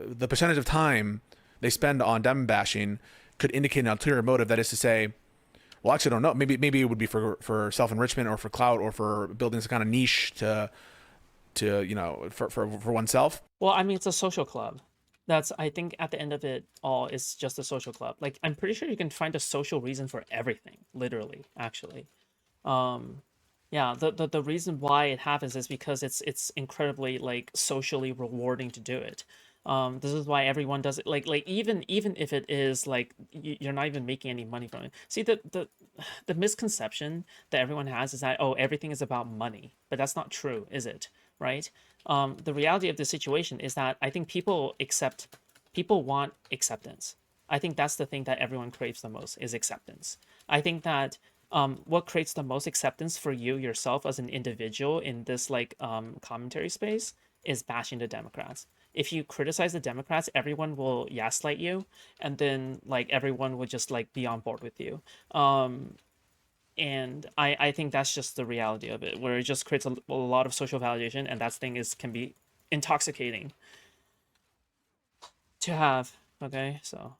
the percentage of time they spend on dem bashing could indicate an ulterior motive. That is to say, well, actually, I don't know. Maybe it would be for self enrichment or for clout or for building some kind of niche to for oneself. Well, I mean, it's a social club. That's I think at the end of it all, it's just a social club. Like I'm pretty sure you can find a social reason for everything, literally, actually. Um, yeah, the reason why it happens is because it's incredibly like socially rewarding to do it. This is why everyone does it. Like even if it is like you're not even making any money from it. See the misconception that everyone has is that, oh, everything is about money, but that's not true, is it? Right? The reality of the situation is that I think people want acceptance. I think that's the thing that everyone craves the most is acceptance. I think that what creates the most acceptance for you yourself as an individual in this like commentary space is bashing the Democrats. If you criticize the Democrats, everyone will gaslight you, and then like everyone will just like be on board with you. Um, and I think that's just the reality of it, where it just creates a lot of social validation, and that thing is can be intoxicating to have. Okay, so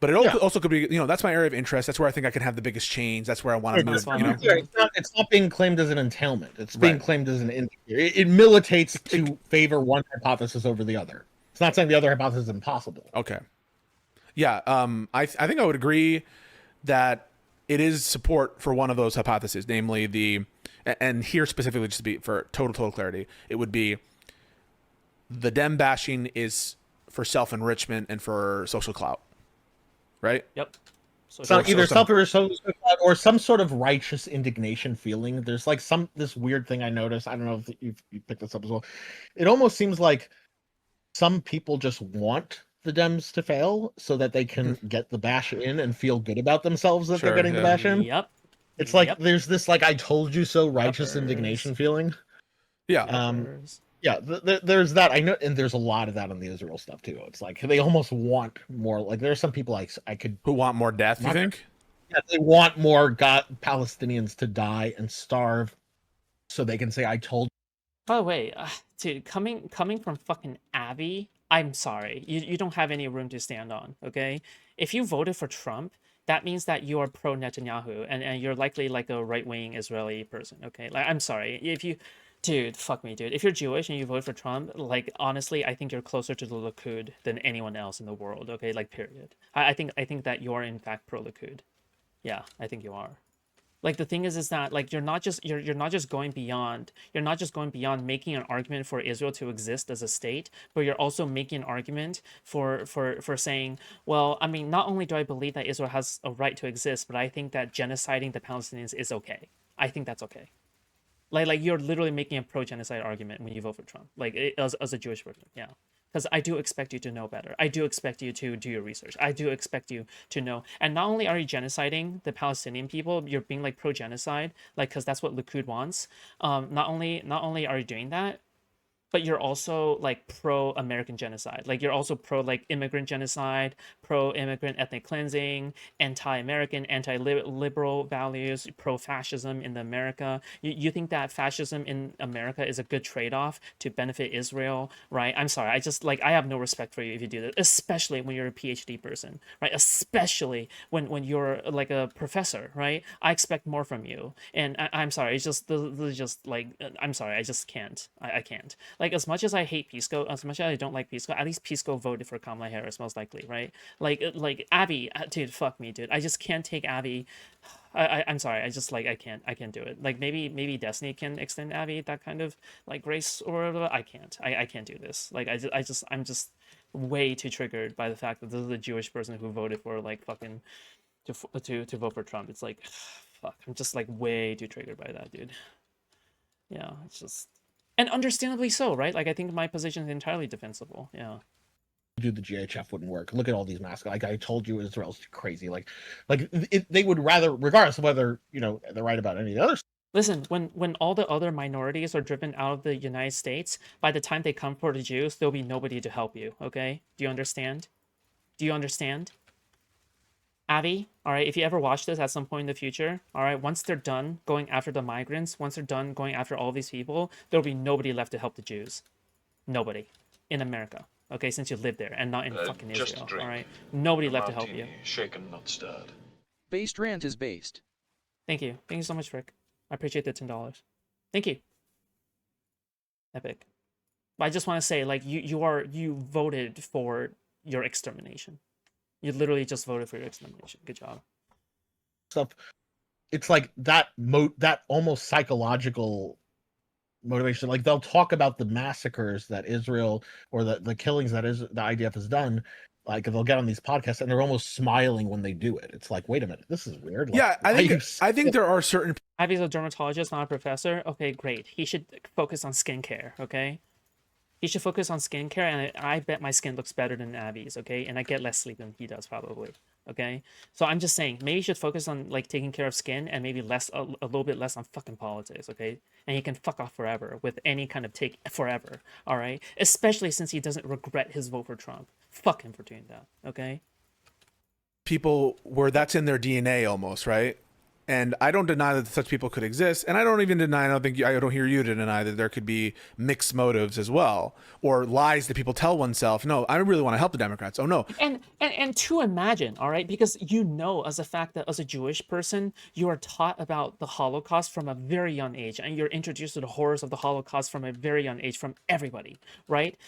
But it Yeah. also could be, that's my area of interest. That's where I think I can have the biggest change. That's where I want to That's move. fine. It's not being claimed as an entailment. It's being Right. claimed as an injury. It militates to favor one hypothesis over the other. It's not saying the other hypothesis is impossible. Okay. Yeah. I think I would agree that it is support for one of those hypotheses, namely and here specifically, just to be for total clarity, it would be the dem bashing is for self enrichment and for social clout, right? Yep. So So either some- self or some sort of righteous indignation feeling. There's like this weird thing I noticed. I don't know if you picked this up as well. It almost seems like some people just want the Dems to fail so that they can get the bash in and feel good about themselves that Sure, they're getting the yeah. bash in. Yep. It's like Yep. there's this like I told you so righteous Yuppers. indignation feeling. Yeah. Yuppers. Yeah, there's that. I know, and there's a lot of that on the Israel stuff too. It's like they almost want more. Like there are some people like I could Who want more death, you Not- think? yeah, they want more Palestinians to die and starve so they can say I told. By the way, dude, coming from fucking Abby, I'm sorry. You don't have any room to stand on, okay? If you voted for Trump, that means that you are pro Netanyahu and you're likely like a right-wing Israeli person, okay? Like I'm sorry. If you Dude, fuck me, dude. If you're Jewish and you vote for Trump, like honestly, I think you're closer to the Likud than anyone else in the world, okay? Like period. I think that you're in fact pro Likud. Yeah, I think you are. Like the thing is that like you're not just going beyond making an argument for Israel to exist as a state, but you're also making an argument for saying, well, I mean, not only do I believe that Israel has a right to exist, but I think that genociding the Palestinians is okay. I think that's okay. Like you're literally making a pro genocide argument when you vote for Trump, like as a Jewish person, yeah. Because I do expect you to know better. I do expect you to do your research. I do expect you to know. And not only are you genociding the Palestinian people, you're being like pro genocide, like because that's what Likud wants. Not only are you doing that, but you're also like pro American genocide. Like you're also pro like immigrant genocide, pro immigrant ethnic cleansing, anti American, anti liberal values, pro fascism in the America. You think that fascism in America is a good trade off to benefit Israel, right? I'm sorry. I just like I have no respect for you if you do that, especially when you're a PhD person, right? Especially when you're like a professor, right? I expect more from you. And I'm sorry. It's just this is just like I'm sorry. I just can't. I can't. Like as much as I hate Pisco, as much as I don't like Pisco, at least Pisco voted for Kamala Harris most likely, right? Like Abby, dude, fuck me, dude. I just can't take Abby. I'm sorry. I just like I can't do it. Like maybe Destiny can extend Abby that kind of like grace or whatever. I can't. I can't do this. Like I'm just way too triggered by the fact that this is a Jewish person who voted for like fucking to vote for Trump. It's like fuck. I'm just like way too triggered by that, dude. Yeah, it's just and understandably so, right? Like I think my position is entirely defensible. Yeah. Do the GHF wouldn't work. Look at all these masks. Like I told you, Israel's crazy. They would rather, regardless of whether they're right about any of the other. Listen, when all the other minorities are driven out of the United States, by the time they come for the Jews, there'll be nobody to help you. Okay? Do you understand? Do you understand? Avi, all right, if you ever watch this at some point in the future, all right, once they're done going after the migrants, once they're done going after all these people, there'll be nobody left to help the Jews. Nobody in America. Okay, since you live there and not in fucking just a Israel. drink. All right, nobody A left to help you. martini, shaken, not stirred. Based rant is based. Thank you so much, Rick. I appreciate the $10. Thank you. Epic. But I just want to say, like, you voted for your extermination. You literally just voted for your extermination. Good job. Stuff. It's like that almost psychological motivation. Like they'll talk about the massacres that Israel or the killings that the IDF has done. Like they'll get on these podcasts and they're almost smiling when they do it. It's like, wait a minute, this is weird. Like, Yeah, I think there are certain Abby's a dermatologist, not a professor. Okay, great. He should focus on skincare. Okay. He should focus on skincare, and I bet my skin looks better than Abby's, okay? And I get less sleep than he does, probably, okay? So I'm just saying, maybe you should focus on, like, taking care of skin and maybe a little bit less on fucking politics, okay? And he can fuck off forever with any kind of take forever, all right? Especially since he doesn't regret his vote for Trump. Fuck him for doing that, okay? people where that's in their DNA almost, right? And I don't deny that such people could exist, and I don't even deny. I don't hear you to deny that there could be mixed motives as well, or lies that people tell oneself. No, I really want to help the Democrats. Oh no, and to imagine, all right, because you know, as a fact that as a Jewish person, you are taught about the Holocaust from a very young age, and you're introduced to the horrors of the Holocaust from a very young age from everybody, right?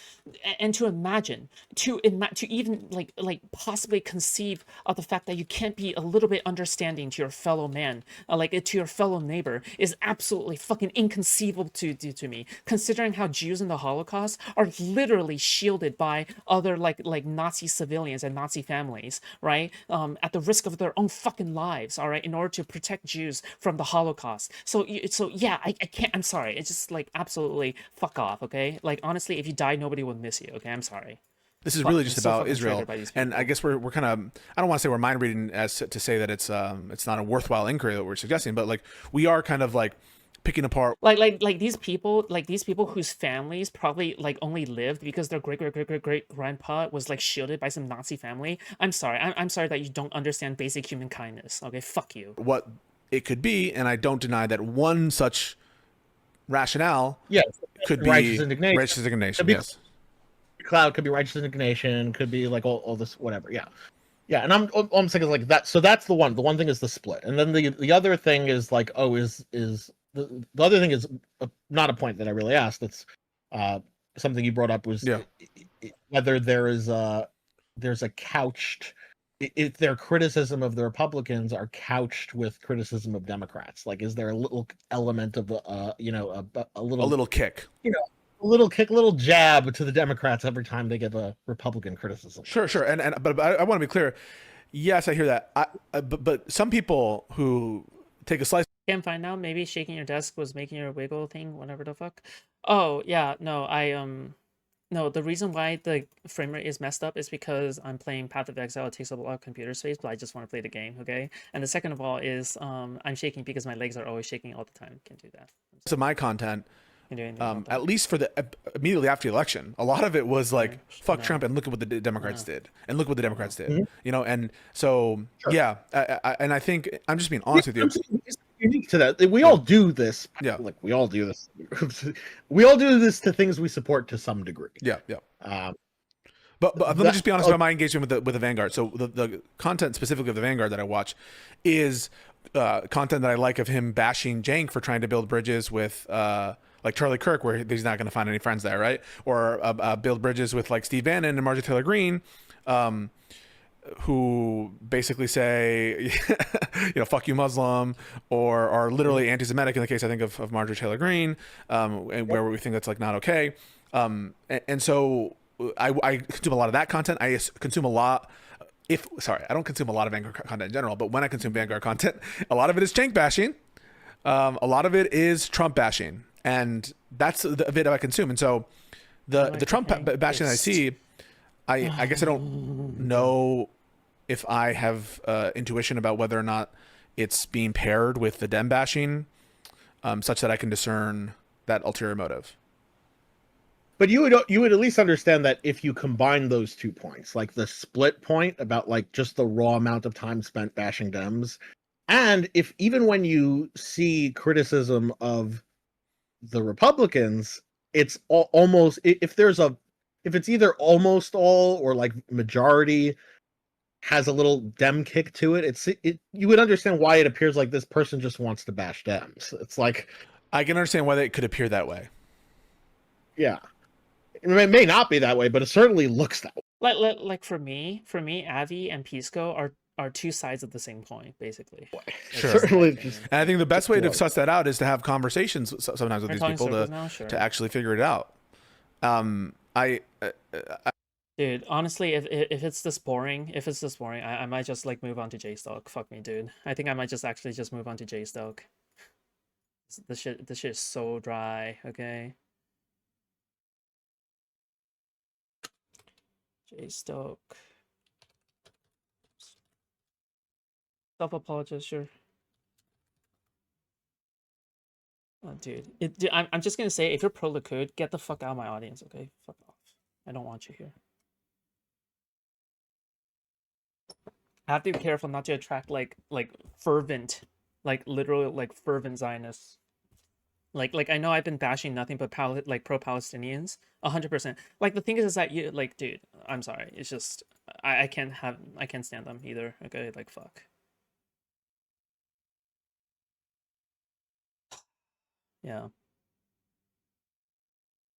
And to imagine, to even like possibly conceive of the fact that you can't be a little bit understanding to your fellow man. Like to your fellow neighbor is absolutely fucking inconceivable to me, considering how Jews in the Holocaust are literally shielded by other like Nazi civilians and Nazi families, right? At the risk of their own fucking lives, all right, in order to protect Jews from the Holocaust. So yeah, I can't. I'm sorry. It's just like absolutely fuck off. Okay, like honestly, if you die, nobody will miss you. Okay, I'm sorry. this is really just about Israel, and I guess we're kind of, I don't want to say we're mind reading as to say that it's not a worthwhile inquiry that we're suggesting, but like we are kind of like picking apart like these people whose families probably like only lived because their great grandpa was like shielded by some Nazi family. I'm sorry. I'm sorry that you don't understand basic human kindness. Okay, fuck you. what it could be, and I don't deny that one such rationale could be righteous indignation. Righteous indignation, yes. Cloud could be righteous indignation, could be like all this whatever. Yeah, and I'm saying is like that. So that's the one. The one thing is the split, and then the other thing is like the other thing is not a point that I really asked. It's something you brought up was whether there's a couched, if their criticism of the Republicans are couched with criticism of Democrats. Like, is there a little element of a little kick, a little kick, a little jab to the Democrats every time they give a Republican criticism? Sure, but I want to be clear. Yes, I hear that. But some people who take a slice. Can't find out. Maybe shaking your desk was making your wiggle thing, whatever the fuck. Oh yeah, no, no. The reason why the frame rate is messed up is because I'm playing Path of Exile. It takes up a lot of computer space, but I just want to play the game, okay? And the second of all is I'm shaking because my legs are always shaking all the time. Can't do that. So my content, at least for the immediately after the election, a lot of it was like fuck Trump and look at what the Democrats did, and look what the Democrats did, and so yeah, and I think I'm just being honest with you. It's unique to that. We all do this. Yeah, like we all do this. We all do this to things we support to some degree. Yeah. But let me just be honest about my engagement with the Vanguard. So the content specifically of the Vanguard that I watch is content that I like of him bashing Cenk for trying to build bridges with like Charlie Kirk, where he's not going to find any friends there, right? Or build bridges with like Steve Bannon and Marjorie Taylor Greene, who basically say, fuck you Muslim, or are literally anti-Semitic in the case, I think, of Marjorie Taylor Greene, and where we think that's like not okay. And so I consume a lot of that content. I consume a lot. I don't consume a lot of Vanguard content in general, but when I consume Vanguard content, a lot of it is Cenk bashing. A lot of it is Trump bashing. And that's the bit I consume. And so the Trump bashing I see, I guess I don't know if I have intuition about whether or not it's being paired with the Dem bashing, such that I can discern that ulterior motive. But you would at least understand that if you combine those 2 points, like the split point about like just the raw amount of time spent bashing Dems, and if even when you see criticism of the Republicans, it's almost, if there's a if it's either almost all or like majority has a little Dem kick to it, you would understand why it appears like this person just wants to bash Dems. It's like, I can understand why it could appear that way. yeah, it may not be that way, but it certainly looks that way. Like for me, Avi and Pisco are two sides of the same coin, basically. Sure. Certainly, just, And I think the best way to close. suss that out is to have conversations sometimes with We're these talking people circles now? Sure. to actually figure it out. Dude, honestly, if it's this boring, I might just like move on to JStock. Fuck me, dude. I think I might just actually just move on to JStock. This shit is so dry, okay? JStock. Self-apologize, sure. Oh, dude. I'm just gonna say, if you're pro Likud, get the fuck out of my audience, okay? Fuck off. I don't want you here. I have to be careful not to attract like fervent, like literal like fervent Zionists. Like I know I've been bashing nothing but pro-Palestinians, 100%. Like the thing is that you like, dude, I'm sorry. It's just I can't stand them either. Okay, like fuck. Yeah.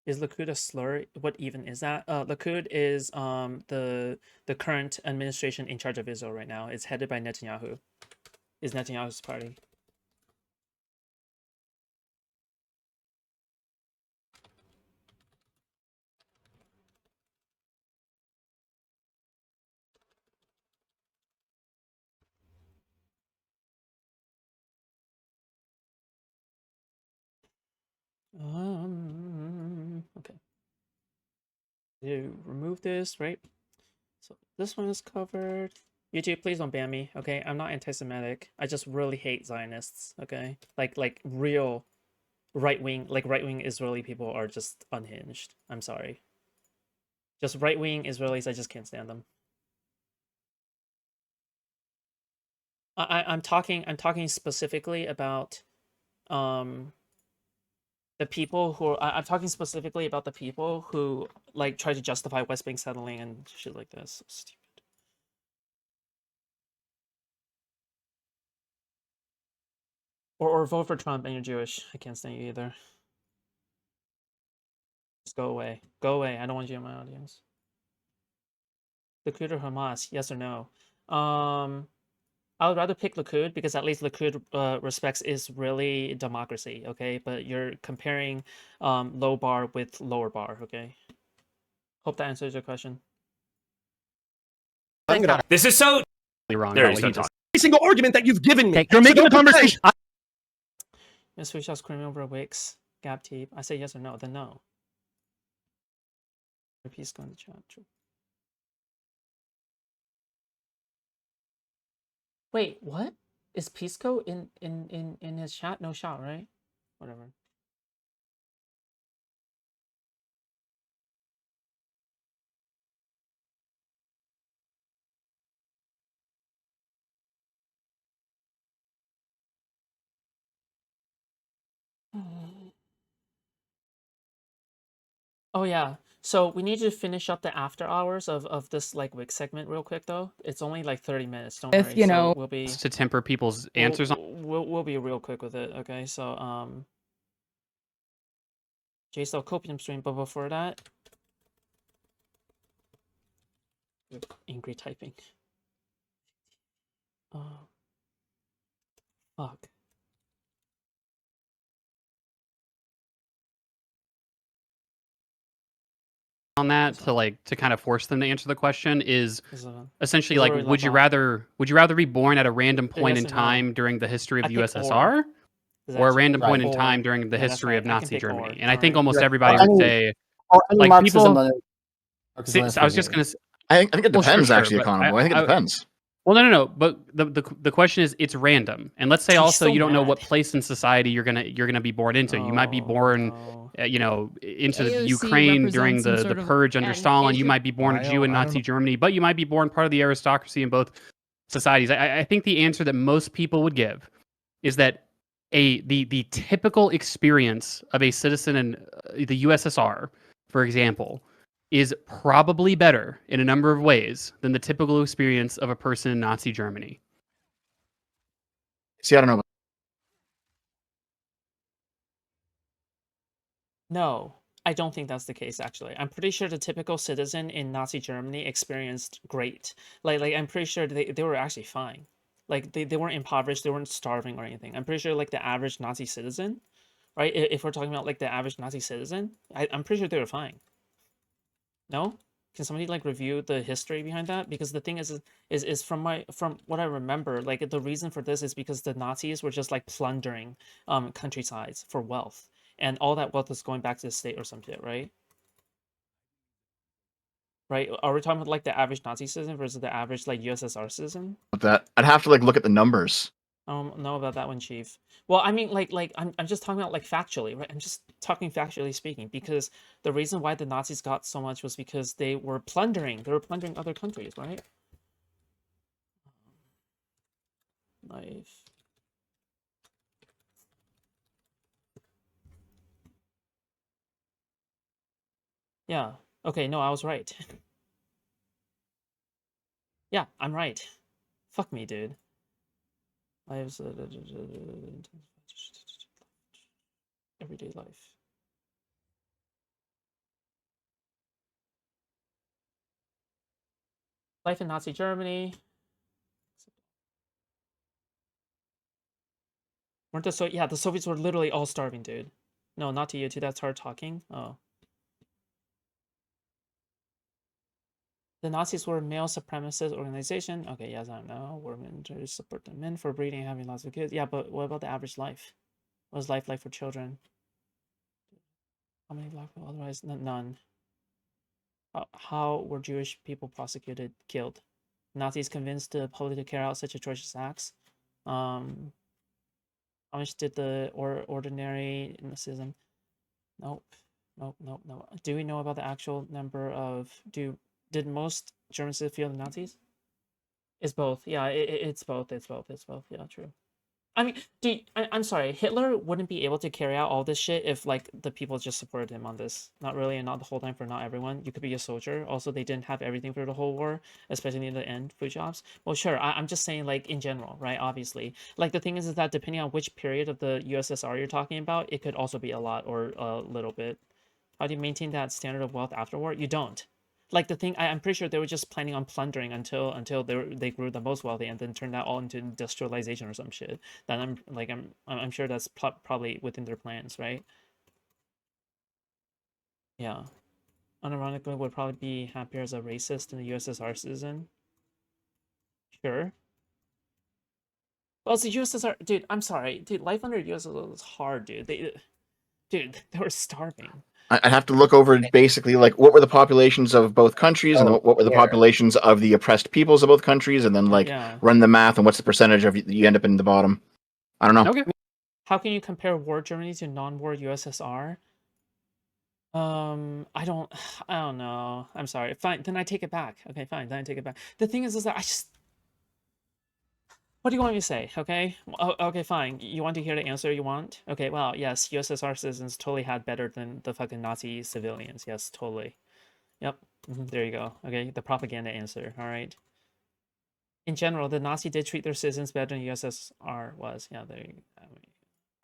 Is Likud a slur? What even is that? Likud is the current administration in charge of Israel right now. It's headed by Netanyahu. Is Netanyahu's party. Okay. You remove this, right? So this one is covered. YouTube, please don't ban me, okay? I'm not anti-Semitic. I just really hate Zionists, okay? Like real right-wing Israeli people are just unhinged. I'm sorry. Just right-wing Israelis, I just can't stand them. I'm talking specifically about the people who I'm talking specifically about the people who like try to justify West Bank settling and shit like this. So stupid. Or vote for Trump and you're Jewish. I can't stand you either. Just go away. Go away. I don't want you in my audience. Likud or Hamas? Yes or no? I would rather pick Likud because at least Likud respects Israeli democracy, okay? But you're comparing low bar with lower bar, okay? Hope that answers your question. This is so wrong There about is what he no just. every single argument that you've given me. Okay, you're making the conversation. Miss Foodshops screaming over Wix, Gap Tape. I say yes or no, then no. Repeat go in the chat. True. Wait, what? Is Pisco in his chat? No shot, right? Whatever. Oh yeah. So we need to finish up the after hours of this like Wix segment real quick though. It's only like 30 minutes. Don't If, worry. you So know, we'll be to temper people's answers on. we'll be real quick with it. Okay. So JSL Copium stream, but before that, angry typing. Oh, fuck. On that to kind of force them to answer the question is This is essentially Rory like would you Lavon. rather be born at a random point yes in or no. time during the history of I the pick USSR Is or a actually- random point in Or. time during the Yeah, that's history of right. I can Nazi pick Germany? or. And I think Alright. almost Yeah. everybody Or would any- say Or any like, Marxism. see, so I was just going to I think it Well, sure, depends, sure, actually, but Economo. I think it depends. well, no. But the question is, it's random, and let's say He's also so you don't know what mad. place in society you're gonna be born into. You might be born, no. into AOC Ukraine during represents some the sort of- purge under and Stalin. is You your- might be born a Jew in I don't Nazi know. Germany, but you might be born part of the aristocracy in both societies. I think the answer that most people would give is that the typical experience of a citizen in the USSR, for example, is probably better in a number of ways than the typical experience of a person in Nazi Germany. See, I don't know. No, I don't think that's the case, actually. I'm pretty sure the typical citizen in Nazi Germany experienced great. Like I'm pretty sure they were actually fine. Like they weren't impoverished, they weren't starving or anything. I'm pretty sure like the average Nazi citizen, right? If we're talking about like the average Nazi citizen, I'm pretty sure they were fine. No? Can somebody like review the history behind that? Because the thing is from what I remember, like the reason for this is because the Nazis were just like plundering countrysides for wealth. And all that wealth is going back to the state or some shit, right? Right? Are we talking about like the average Nazi citizen versus the average like USSR citizen? That I'd have to like look at the numbers. I don't know about that one, Chief. Well, I mean, I'm just talking about like factually, right? I'm just talking factually speaking, because the reason why the Nazis got so much was because they were plundering. They were plundering other countries, right? Life. Yeah. Okay, no, I was right. Yeah, I'm right. Fuck me, dude. Lives everyday life. Life in Nazi Germany. Weren't the yeah, the Soviets were literally all starving, dude. No, not to you two, that's hard talking. Oh. The Nazis were a male supremacist organization. Okay, yes, I know. Women to support the men for breeding and having lots of kids. Yeah, but what about the average life? What was life like for children? How many black people otherwise? None. How were Jewish people prosecuted, killed? Nazis convinced the public to carry out such atrocious acts. How much did the ordinary Nazism? Nope. Nope. Do we know about the actual number of did most Germans feel the Nazis? It's both. Yeah, it's both. It's both. Yeah, true. I mean, I'm sorry. Hitler wouldn't be able to carry out all this shit if like the people just supported him on this. Not really, and not the whole time for not everyone. You could be a soldier. Also, they didn't have everything for the whole war, especially near the end. Foodshops. Well, sure. I'm just saying, like in general, right? Obviously, like the thing is that depending on which period of the USSR you're talking about, it could also be a lot or a little bit. How do you maintain that standard of wealth after war? You don't. Like the thing, I'm pretty sure they were just planning on plundering until they grew the most wealthy, and then turned that all into industrialization or some shit. That I'm sure that's probably within their plans, right? Yeah. Unironically, would probably be happier as a racist than a USSR citizen. Sure. Well, it's the USSR, dude. I'm sorry, dude. Life under USSR was hard, dude. Dude, they were starving. I'd have to look over basically like what were the populations of both countries and what were the populations of the oppressed peoples of both countries, and then like run the math and what's the percentage of you end up in the bottom. I don't know. Okay. How can you compare war Germany to non-war USSR? I don't know. I'm sorry. Fine, then I take it back. Okay, fine, then I take it back. The thing is that I just. What do you want me to say? Okay. Okay, fine. You want to hear the answer you want? Okay. Well, yes. USSR citizens totally had better than the fucking Nazi civilians. Yes, totally. Yep. There you go. Okay, the propaganda answer. All right. In general, the Nazi did treat their citizens better than USSR was. Yeah. There you go. I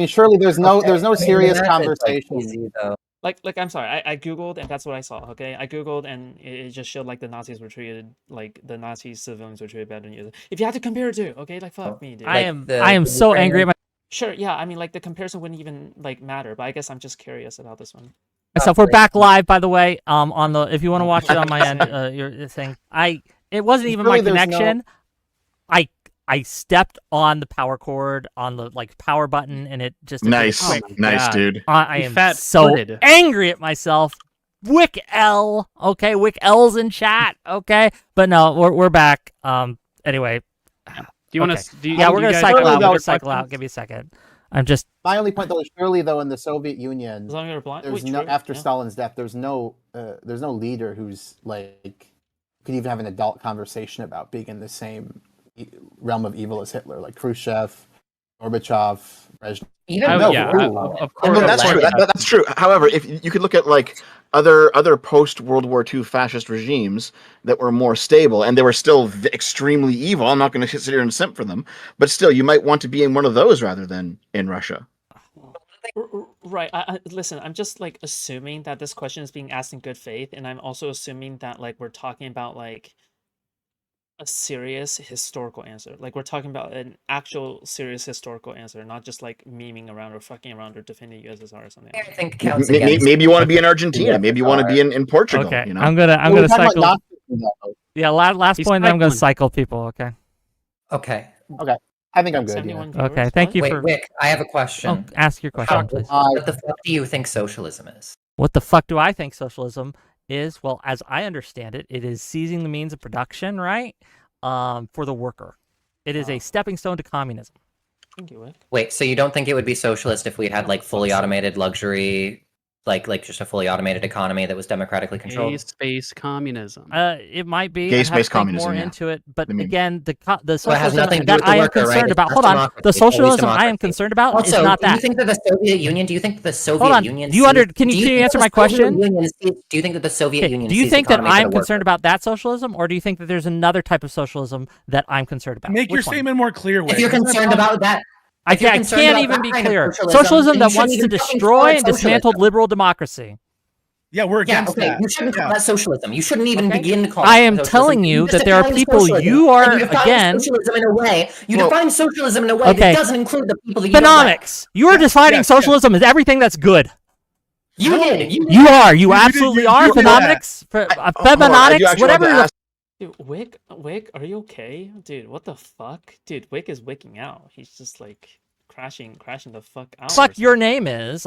mean, surely there's no serious conversation. Easy, though. Like I'm sorry, I googled and that's what I saw. Okay, I googled and it just showed like the Nazis were treated like the Nazi civilians were treated better than you. If you had to compare it to, okay, like fuck me, dude. I am so angry at my. Sure, yeah. I mean, like the comparison wouldn't even like matter, but I guess I'm just curious about this one. So we're back live, by the way. On the if you want to watch it on my end, your thing. It wasn't even my connection. I stepped on the power cord on the like power button, and it just nice, dude. I am so angry at myself. Wick L, okay, Wick L's in chat, okay, but no, we're back. Anyway, do you want to? Yeah, we're gonna cycle out. We're gonna cycle out. Give me a second. I'm just. My only point though is surely though in the Soviet Union, there's after Stalin's death, there's no leader who's like could even have an adult conversation about being in the same realm of evil as Hitler, like Khrushchev, Gorbachev, Brezhnev. Even Oh, No, yeah, ooh. of No, course. that's true. That's true. However, if you could look at like other post World War II fascist regimes that were more stable and they were still extremely evil. I'm not going to sit here and simp for them, but still, you might want to be in one of those rather than in Russia. Right. Listen, I'm just like assuming that this question is being asked in good faith, and I'm also assuming that like we're talking about like a serious historical answer. Like we're talking about an actual serious historical answer, not just like memeing around or fucking around or defending USSR or something. I think counts against. Maybe you want to be in Argentina. Maybe you want to be in Portugal. Okay, You know? I'm We're gonna talking about cycle. Nazism, though. Yeah, last He's point. Then I'm gonna cycling. cycle people. Okay. Okay. I think I'm good. Yeah. 71 viewers. Okay. Thank you Wait, for. Wick, I have a Oh, question. ask your question, please. What the fuck do you think socialism is? What the fuck do I think socialism is? Well, as I understand it, it is seizing the means of production, right? For the worker. It is a stepping stone to communism. Thank you, Wick. Wait, so you don't think it would be socialist if we had like fully automated luxury, like just a fully automated economy that was democratically controlled? Gay-space communism. It might be. Gay I'd have to space think communism, more yeah. into it, but I mean- again, the So it has socialism nothing to do that with the I am worker, right? concerned It's about. just Hold on, the democracy, always socialism I am democracy. concerned about is Also, not do you that. think that the Soviet Union? Do you think that the Soviet Hold on. Union? Do you under? Can do you think answer the my Soviet question? Union do you think that the Soviet Okay, Union? do you sees the think that economy for I'm the concerned worker? about that socialism, or do you think that there's another type of socialism that I'm concerned about? Make your Which one? statement more clear. If Wick. you're Isn't that concerned possible? about that, I if you're concerned can't about even that be kind of clear. socialism, Socialism then you that wants to shouldn't even fucking destroy call it and dismantle socialism. liberal democracy. Yeah, we're Yeah, against okay. that. You shouldn't call Yeah. that socialism. You shouldn't even Okay. begin to call I it am socialism. telling you just that there are define people socialism. you are, And you define again- socialism in a way. You Well- define socialism in a way Okay. that doesn't include the people that you don't like. Economics. You are defining socialism as everything that's good. You did. You are. You You did- absolutely you are. did that. Fenomics. Hold on, I do Femonomics. actually Whatever. want to the ask- Dude, Wick, are you okay? Dude, what the fuck? Dude, Wick is wicking out. He's just like crashing the fuck out. or fuck your something. name is.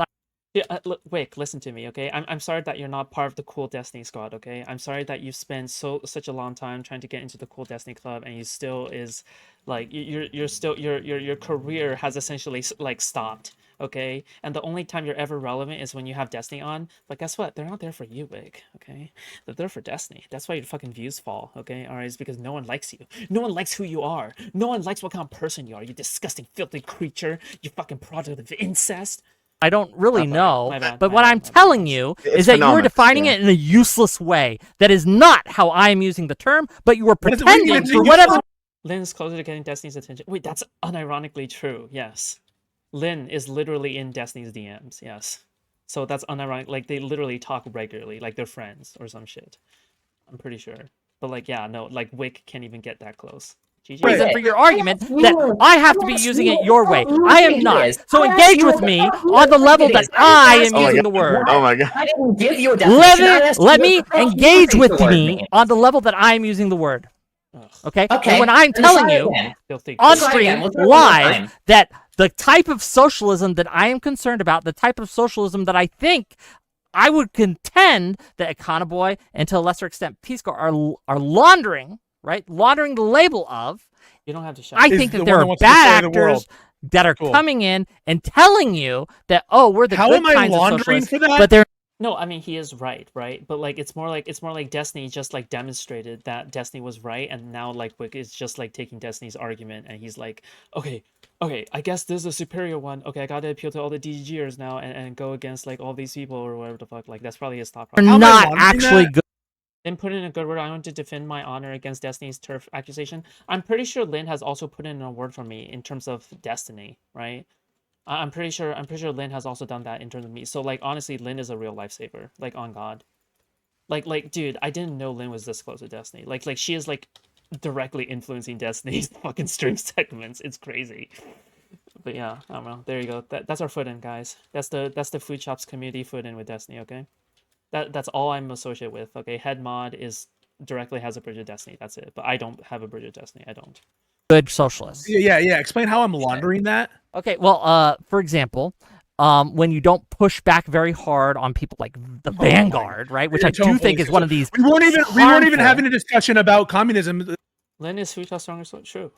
Yeah, Wick, listen to me, okay? I'm sorry that you're not part of the cool Destiny squad, okay? I'm sorry that you've spent such a long time trying to get into the cool Destiny club, and you still is like you're still your career has essentially like stopped, okay? And the only time you're ever relevant is when you have Destiny on. But guess what? They're not there for you, Wick, okay? They're there for Destiny. That's why your fucking views fall, okay? All right, it's because no one likes you. No one likes who you are. No one likes what kind of person you are. You disgusting, filthy creature. You fucking product of incest. I don't really My bad, know, my bad, but my what bad, I'm my bad. telling you It's is that you are phenomics, defining yeah. it in a useless way. That is not how I am using the term, but you are What is it- what do you mean pretending it's for useless? whatever. Lynn's closer to getting Destiny's attention. Wait, that's unironically true. Yes. Lynn is literally in Destiny's DMs. Yes. So that's unironic. Like, they literally talk regularly, like they're friends or some shit. I'm pretty sure. But, like, yeah, no, like, Wick can't even get that close. GG. Reason for your argument that I have to be using it your way. I am not. So I asked engage you with about me who on the it level is. that I I asked am you using about the word. Oh my god. I didn't give you a definition. I asked Let you me what you engage think with the word me means. on the level that I am using the word. Okay? Okay. And when I'm then telling try you again. Filthy on Try stream, again. We'll try one more live, time. that the type of socialism that I am concerned about, the type of socialism that I think I would contend that Econoboy and to a lesser extent Pisco are laundering, right? Laundering the label of. You don't have to shout. I Is think the that one there that are wants to bad destroy the world. actors that are Cool. coming in and telling you that, oh, we're the How good am I kinds of laundering socialists, for that? but they're No, I mean, he is right? But like it's more like Destiny just like demonstrated that Destiny was right, and now like Wick is just like taking Destiny's argument, and he's like, okay, I guess this is a superior one. Okay, I gotta appeal to all the DGers now and go against like all these people or whatever the fuck. Like that's probably his thought process. How am I not laundering actually that? good. Then put in a good word. I want to defend my honor against Destiny's turf accusation. I'm pretty sure Lynn has also put in a word for me in terms of Destiny, right? I'm pretty sure Lynn has also done that in terms of me. So like honestly, Lynn is a real lifesaver. Like on God. Like dude, I didn't know Lynn was this close to Destiny. Like she is like directly influencing Destiny's fucking stream segments. It's crazy. But yeah, I don't know. There you go. That's our foot in, guys. That's the Foodshops community foot in with Destiny, okay? That's all I'm associated with. Okay, head mod is directly has a bridge of Destiny. That's it. But I don't have a bridge of Destiny. I don't. Good socialists. Yeah. Explain how I'm laundering that. Okay, well, for example, when you don't push back very hard on people like the Vanguard, right? Which I do think is one of these. We weren't even harmful- having a discussion about communism, Lynn is Foodshops stronger. So true.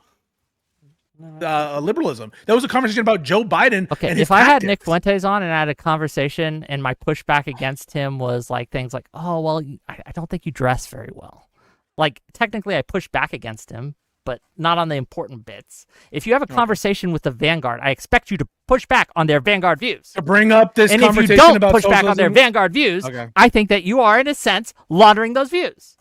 liberalism. That was a conversation about Joe Biden. Okay, and his if I had tactics. Nick Fuentes on and I had a conversation and my pushback against him was like things like, oh, well, I don't think you dress very well. Like, technically, I pushed back against him, but not on the important bits. If you have a conversation with the Vanguard, I expect you to push back on their Vanguard views. To bring up this And if you conversation don't about push back on their socialism- Vanguard views, Okay. I think that you are, in a sense, laundering those views.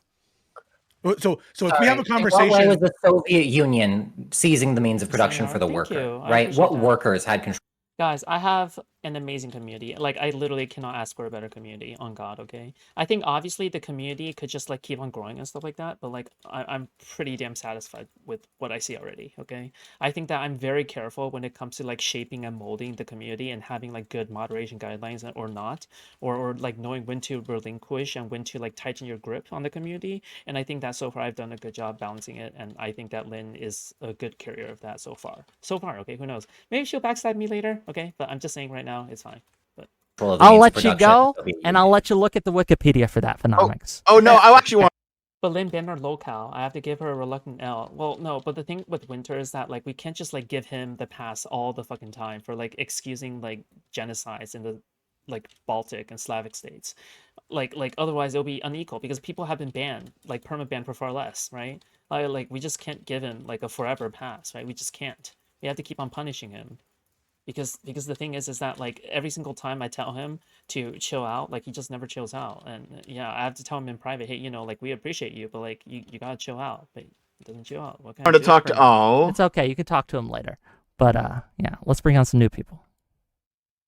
So if we have a In what way conversation, was the Soviet Union seizing the means of production for the Thank worker? you. I Right? appreciate What that. workers had control? Guys, I have an amazing community. Like, I literally cannot ask for a better community, on God, okay? I think obviously the community could just like keep on growing and stuff like that, but like I'm pretty damn satisfied with what I see already, okay? I think that I'm very careful when it comes to like shaping and molding the community and having like good moderation guidelines or not, or like knowing when to relinquish and when to like tighten your grip on the community. And I think that so far I've done a good job balancing it, and I think that Lynn is a good carrier of that so far. So far, okay, who knows? Maybe she'll backstab me later, okay? But I'm just saying right now, it's fine. But Of the I'll means of let you production go, of the Soviet and Union. I'll let you look at the Wikipedia for that, Phenomics. Oh no, I actually want. But Lynn Banner locale, I have to give her a reluctant L. Well, no, but the thing with Winter is that like we can't just like give him the pass all the fucking time for like excusing like genocides in the like Baltic and Slavic states. Like otherwise it'll be unequal because people have been banned, like perma-banned for far less, right? Like we just can't give him like a forever pass, right? We just can't. We have to keep on punishing him. Because the thing is that like every single time I tell him to chill out, like he just never chills out. And yeah, I have to tell him in private, hey, you know, like we appreciate you, but like you gotta chill out. But he doesn't chill out. What can I Want to do? talk to? Oh, It's okay. You can talk to him later. But yeah, let's bring on some new people.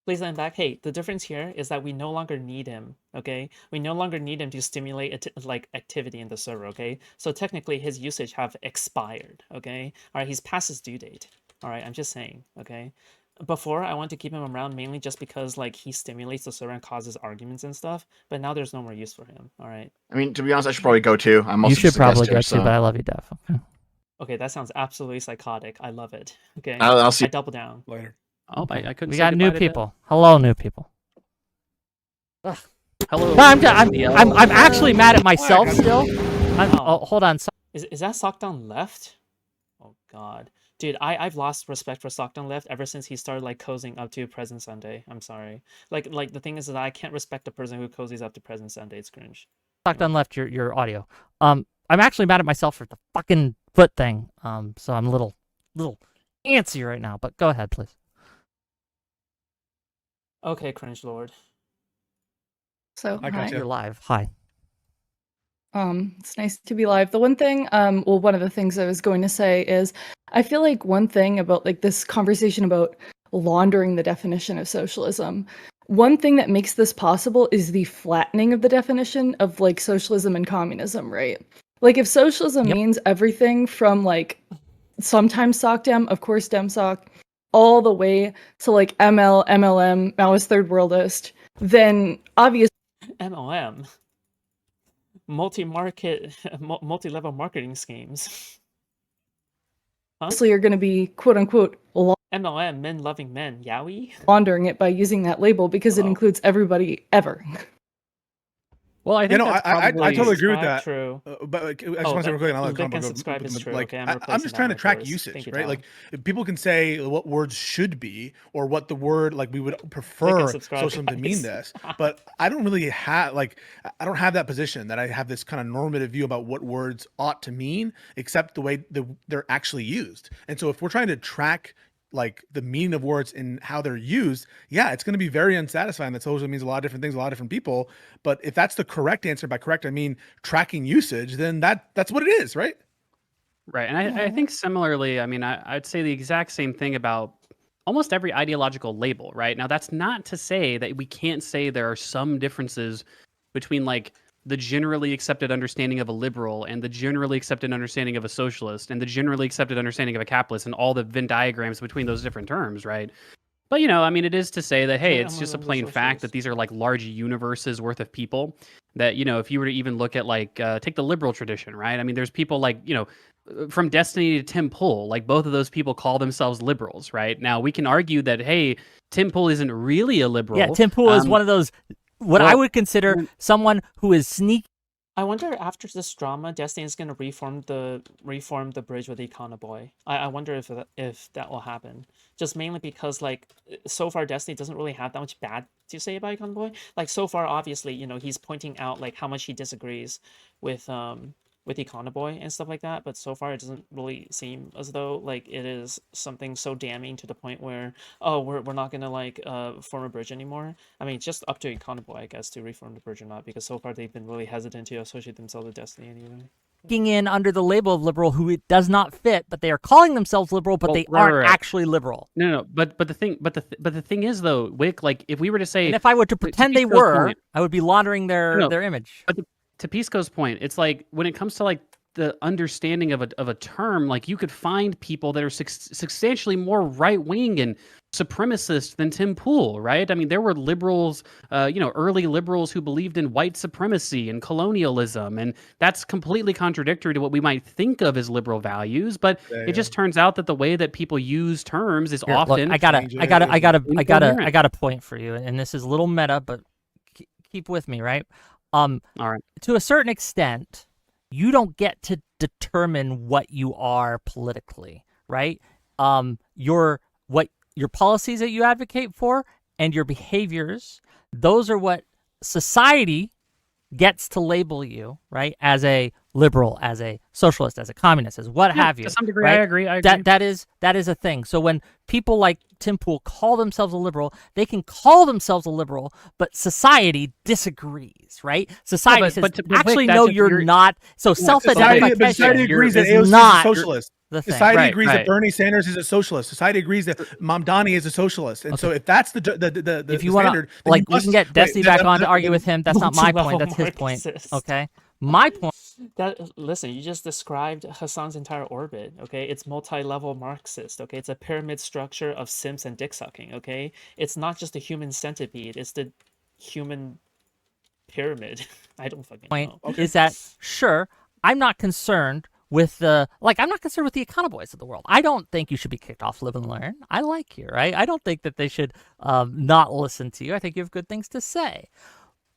Please let him back. Hey, the difference here is that we no longer need him. Okay, we no longer need him to stimulate like activity in the server. Okay, so technically his usage have expired. Okay, all right, he's past his due date. All right, I'm just saying. Okay. Before, I wanted to keep him around mainly just because like he stimulates the server and causes arguments and stuff. But now there's no more use for him. All right. I mean, to be honest, I should probably go too. I'm also You should just a guest probably here, go so- too, but I love you, Def. Okay. Okay, that sounds absolutely psychotic. I love it. Okay. I'll see. I double down. later. Oh, I couldn't. We say got new goodbye to people. Hello, new people. Hello. No, I'm actually mad at myself still. Oh, hold on. Is that Sockdown left? Oh God, dude, I've lost respect for Sockdown left ever since he started like cozying up to Present Sunday. I'm sorry. Like the thing is that I can't respect a person who cozies up to Present Sunday. It's cringe. Sockdown left your audio. I'm actually mad at myself for the fucking foot thing. So I'm a little antsy right now. But go ahead, please. Okay, cringe lord. So I got hi. you. You're live. Hi. It's nice to be live. The one thing, well, one of the things I was going to say is I feel like one thing about like this conversation about laundering the definition of socialism, one thing that makes this possible is the flattening of the definition of like socialism and communism, right? Like if socialism means everything from like sometimes SOCDEM, of course DemSoc, all the way to like ML, MLM, Maoist Third Worldist, then obviously MLM. Multi-level marketing schemes. you're going to be quote unquote MLM, men loving men, yowie? laundering it by using that label because it includes everybody ever. Well, I think You know, that's I probably totally agree with Subscribe, that. true. But like, I just want to say real quick, and I'll let like Combo and go, subscribe is true. like, Okay, I'm I'm replacing just that trying to with track yours. usage, Thank you, right? Tom. Like, if people can say what words should be or what the word like we would Like prefer and subscribe, socialism to mean guys. this, but I don't really have like I don't have that position that I have this kind of normative view about what words ought to mean, except the way they're actually used. And so if we're trying to track like the meaning of words and how they're used, yeah, it's going to be very unsatisfying. That socialism means a lot of different things, a lot of different people. But if that's the correct answer, by correct I mean tracking usage, then that's what it is, right? right. And I think similarly, I mean, I'd say the exact same thing about almost every ideological label, right? Now, that's not to say that we can't say there are some differences between like the generally accepted understanding of a liberal and the generally accepted understanding of a socialist and the generally accepted understanding of a capitalist and all the Venn diagrams between those different terms, right? But, you know, I mean, it is to say that, hey, Yeah, it's I'm just a a plain fact socialist. that these are like large universes worth of people that, you know, if you were to even look at like, take the liberal tradition, right? I mean, there's people like, you know, from Destiny to Tim Pool, like both of those people call themselves liberals, right? Now, we can argue that, hey, Tim Pool isn't really a liberal. Yeah, Tim Pool is one of those, what I well, would consider someone who is sneaky. I wonder after this drama, Destiny is gonna reform the bridge with Econo Boy. I wonder if that will happen. Just mainly because like so far Destiny doesn't really have that much bad to say about Econo Boy. Like so far, obviously, you know, he's pointing out like how much he disagrees with with Econoboy and stuff like that, but so far it doesn't really seem as though like it is something so damning to the point where we're not gonna like form a bridge anymore. I mean, it's just up to Econoboy, I guess, to reform the bridge or not, because so far they've been really hesitant to associate themselves with Destiny anyway. In under the label of liberal who it does not fit, but they are calling themselves liberal, but they aren't actually liberal. No. But the thing is though, Wick, like if we were to say, and if I were to pretend they were, I would be laundering their image. But to Pisco's point, it's like when it comes to like the understanding of a term, like you could find people that are substantially more right wing and supremacist than Tim Pool, right? I mean, there were liberals, early liberals who believed in white supremacy and colonialism, and that's completely contradictory to what we might think of as liberal values. But it just turns out that the way that people use terms is often. Look, I got a point for you, and this is a little meta, but keep with me, right? All right. To a certain extent, you don't get to determine what you are politically, right? Your policies that you advocate for and your behaviors, those are what society gets to label you, right? As a liberal, as a socialist, as a communist, as what have you. To some degree, right? I agree. That is a thing. So when people like Tim Pool call themselves a liberal, they can call themselves a liberal, but society disagrees, right? Society says, actually, no, you're not. So self-identification society agrees that AOC is a socialist. Society agrees that Bernie Sanders is a socialist. Society agrees that Mamdani is a socialist. And so if that's the if you standard, like, we can get Destiny back on to argue with him. That's not my point. That's his point. Okay, my point. Listen, you just described Hassan's entire orbit. Okay, it's multi-level Marxist. Okay, it's a pyramid structure of simps and dick sucking. Okay, it's not just a human centipede. It's the human pyramid. I don't fucking know. Is that sure? I'm not concerned with I'm not concerned with the Econoboys of the world. I don't think you should be kicked off Live and Learn. I like you, right? I don't think that they should not listen to you. I think you have good things to say.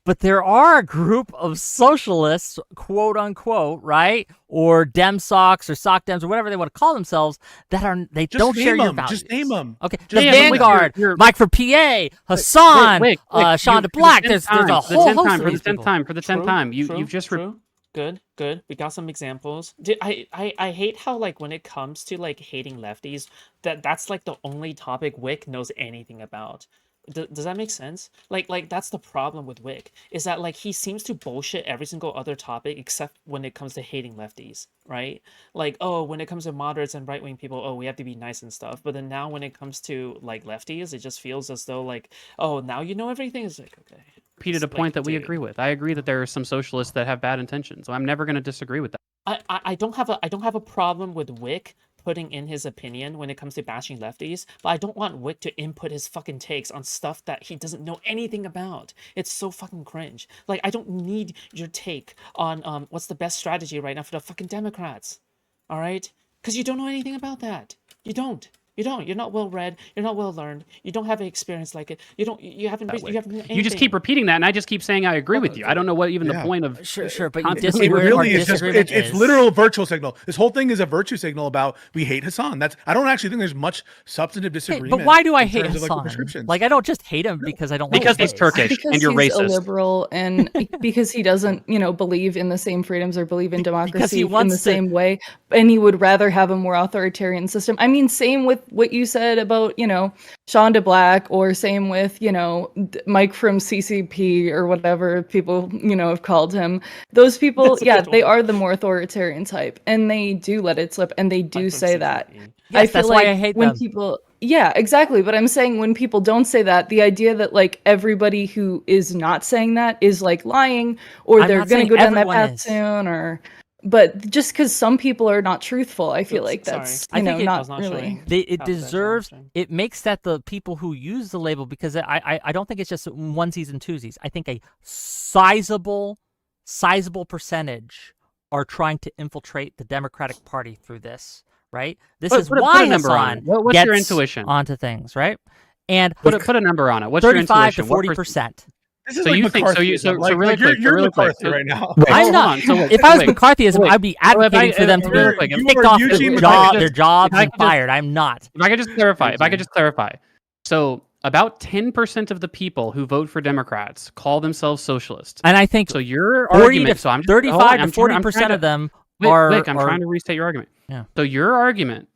But there are a group of socialists, quote unquote, right? Or Dem Socks or Sock Dems or whatever they want to call themselves, that don't share your values. Just name them. Okay, the Vanguard, Mike for PA, Hassan, Sean DeBlack. There's a whole host of these people. For the 10th time, you've just Good. We got some examples. I hate how like when it comes to like hating lefties, that's like the only topic Wick knows anything about. Does that make sense? Like that's the problem with Wick, is that like he seems to bullshit every single other topic except when it comes to hating lefties, right? Like, oh, when it comes to moderates and right-wing people, oh, we have to be nice and stuff. But then now when it comes to like lefties, it just feels as though like, oh, now you know everything. It's like, okay. Repeated a point that we agree with. I agree that there are some socialists that have bad intentions. So I'm never going to disagree with that. I don't have a problem with Wick putting in his opinion when it comes to bashing lefties, but I don't want Wick to input his fucking takes on stuff that he doesn't know anything about. It's so fucking cringe. Like, I don't need your take on what's the best strategy right now for the fucking Democrats. All right? Because you don't know anything about that. You don't. You're not well read. You're not well learned. You don't have an experience like it. You haven't. You just keep repeating that, and I just keep saying I agree with you. I don't know what even the point of. Sure, but it really is just it's literal virtual signal. This whole thing is a virtue signal about we hate Hassan. I don't actually think there's much substantive disagreement. But why do I hate Hassan? Like, I don't just hate him because I don't. Because he's Turkish and you're racist. Because he's a liberal, and because he doesn't, believe in the same freedoms or believe in democracy in the same way, and he would rather have a more authoritarian system. I mean, same with what you said about, Sean DeBlack, or same with, Mike from CCP or whatever people, have called him. Those people, they are the more authoritarian type, and they do let it slip, and they do say that. Yes, I feel that's like why I hate when them. people, yeah, exactly. But I'm saying when people don't say that, the idea that like everybody who is not saying that is like lying, or they're going to go down that path soon, or. But just because some people are not truthful, I feel like that's not really. It deserves. It makes that the people who use the label, because I don't think it's just onesies and twosies. I think a sizable percentage are trying to infiltrate the Democratic Party through this. Right. This is why Hassan What's your intuition onto things, right? And put a number on it. What's your intuition? 35 to 40%. This is so like you think so really quick, you're McCarthy right now. I'm not. If I was McCarthyism, I'd be advocating for them to be kicked off their jobs and fired. I'm not. If I could just clarify. So about 10% of the people who vote for Democrats call themselves socialists. And I think so. Your argument. So I'm 35 to 40% of them Vic, are I'm trying to restate your argument. Yeah. So your argument